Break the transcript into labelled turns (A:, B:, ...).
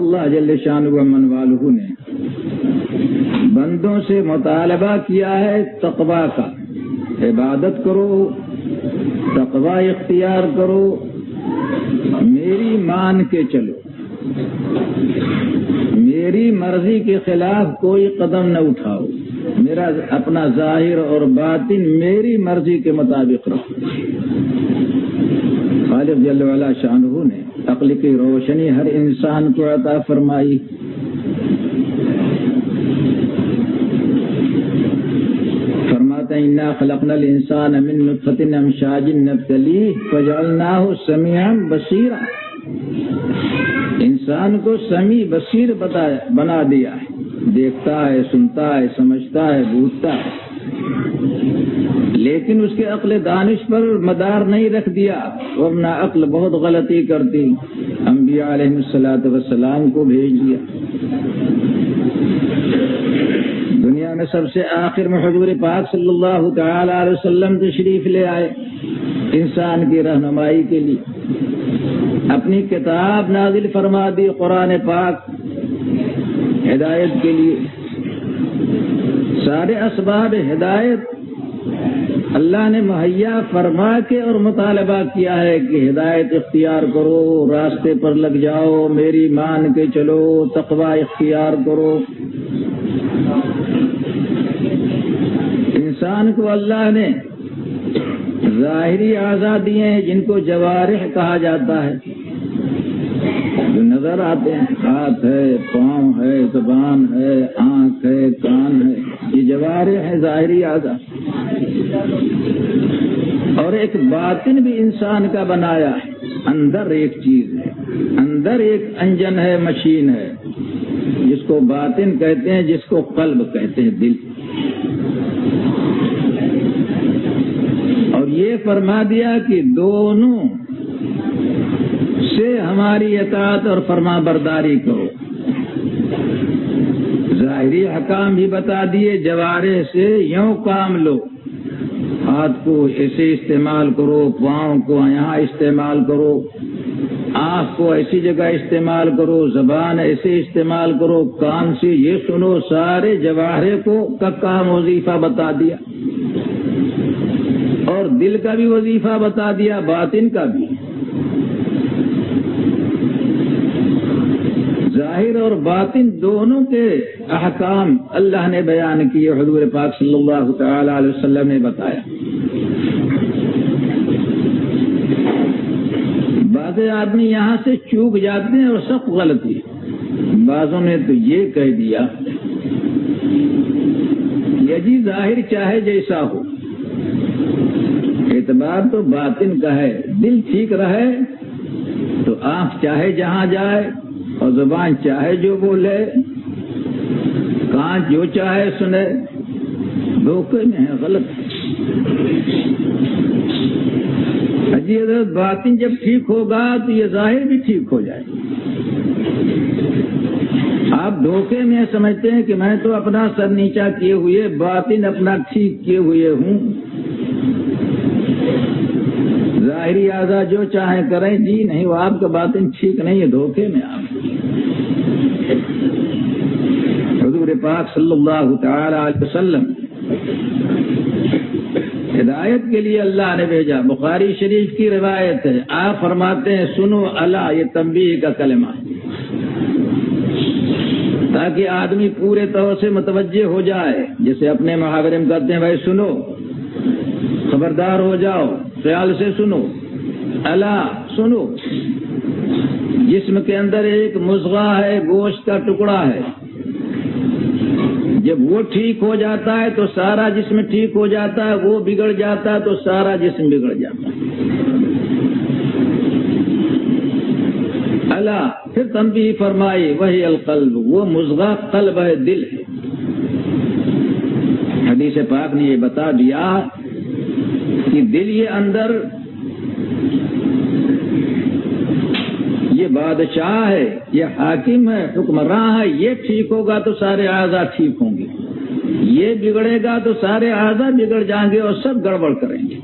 A: اللہ جل شانہ و من والہ نے بندوں سے مطالبہ کیا ہے تقوی کا، عبادت کرو، تقوی اختیار کرو، میری مان کے چلو، میری مرضی کے خلاف کوئی قدم نہ اٹھاؤ، میرا اپنا ظاہر اور باطن میری مرضی کے مطابق رکھو۔ خالق جل وعلا شانہ نے عقل کی روشنی ہر انسان کو عطا فرمائی۔ فرماتے ہیں انا خلقنا الانسان من نطفۃ امشاج نبتلیہ فجعلناہ سمیعا بصیرا، انسان کو سمیع بصیر بنا دیا ہے، دیکھتا ہے، سنتا ہے، سمجھتا ہے، بوجھتا ہے، لیکن اس کے عقل دانش پر مدار نہیں رکھ دیا، ورنہ عقل بہت غلطی کرتی۔ انبیاء علیہ الصلوۃ والسلام کو بھیج دیا، دنیا میں سب سے آخر میں حضور پاک صلی اللہ تعالی علیہ وسلم تشریف لے آئے انسان کی رہنمائی کے لیے، اپنی کتاب نازل فرما دی قرآن پاک ہدایت کے لیے۔ سارے اسباب ہدایت اللہ نے مہیا فرما کے اور مطالبہ کیا ہے کہ ہدایت اختیار کرو، راستے پر لگ جاؤ، میری مان کے چلو، تقوی اختیار کرو۔ انسان کو اللہ نے ظاہری اعضاء دیے ہیں جن کو جوارح کہا جاتا ہے، جو نظر آتے ہیں، ہاتھ ہے، پاؤں ہے، زبان ہے، آنکھ ہے، کان ہے، یہ جوارح ہے، ظاہری اعضاء۔ اور ایک باطن بھی انسان کا بنایا ہے، اندر ایک چیز ہے، اندر ایک انجن ہے، مشین ہے، جس کو باطن کہتے ہیں، جس کو قلب کہتے ہیں، دل۔ اور یہ فرما دیا کہ دونوں سے ہماری اطاعت اور فرما برداری کرو۔ ظاہری حکام بھی بتا دیے، جوارح سے یوں کام لو، ہاتھ کو ایسے استعمال کرو، پاؤں کو یہاں استعمال کرو، آنکھ کو ایسی جگہ استعمال کرو، زبان ایسے استعمال کرو، کان سے یہ سنو، سارے جوارح کو کا کام وظیفہ بتا دیا، اور دل کا بھی وظیفہ بتا دیا، باطن کا بھی۔ ظاہر اور باطن دونوں کے احکام اللہ نے بیان کیے، حضور پاک صلی اللہ تعالی علیہ وسلم نے بتایا۔ بعض آدمی یہاں سے چوک جاتے ہیں اور سخت غلطی، بعضوں نے تو یہ کہہ دیا کہ جی ظاہر چاہے جیسا ہو، اعتبار تو باطن کا ہے، دل ٹھیک رہے تو آنکھ چاہے جہاں جائے اور زبان چاہے جو بولے، کان جو چاہے سنے، دھوکے میں ہے، غلط۔ جی حضرت باطن جب ٹھیک ہوگا تو یہ ظاہر بھی ٹھیک ہو جائے۔ آپ دھوکے میں سمجھتے ہیں کہ میں تو اپنا سر نیچا کیے ہوئے، باطن اپنا ٹھیک کیے ہوئے ہوں، ظاہری اعضاء جو چاہیں کریں، جی نہیں، وہ آپ کا باطن ٹھیک نہیں ہے، دھوکے میں آپ۔ حضور پاک صلی اللہ تعالی علیہ وسلم ہدایت کے لیے اللہ نے بھیجا۔ بخاری شریف کی روایت ہے، آپ فرماتے ہیں سنو الا، یہ تنبیہ کا کلمہ ہے تاکہ آدمی پورے طور سے متوجہ ہو جائے، جیسے اپنے محاورے میں کہتے ہیں بھائی سنو، خبردار ہو جاؤ، خیال سے سنو، الا سنو۔ جسم کے اندر ایک مضغہ ہے، گوشت کا ٹکڑا ہے، جب وہ ٹھیک ہو جاتا ہے تو سارا جسم ٹھیک ہو جاتا ہے، وہ بگڑ جاتا ہے تو سارا جسم بگڑ جاتا ہے۔ اللہ پھر تنبیہ فرمائی، وہی القلب، وہ مضغہ قلب ہے، دل ہے۔ حدیث پاک نے یہ بتا دیا کہ دل یہ اندر یہ بادشاہ ہے، یہ حاکم ہے، حکمراں ہے، یہ ٹھیک ہوگا تو سارے اعضاء ٹھیک ہوں گے، یہ بگڑے گا تو سارے اعضاء بگڑ جائیں گے اور سب گڑبڑ کریں گے۔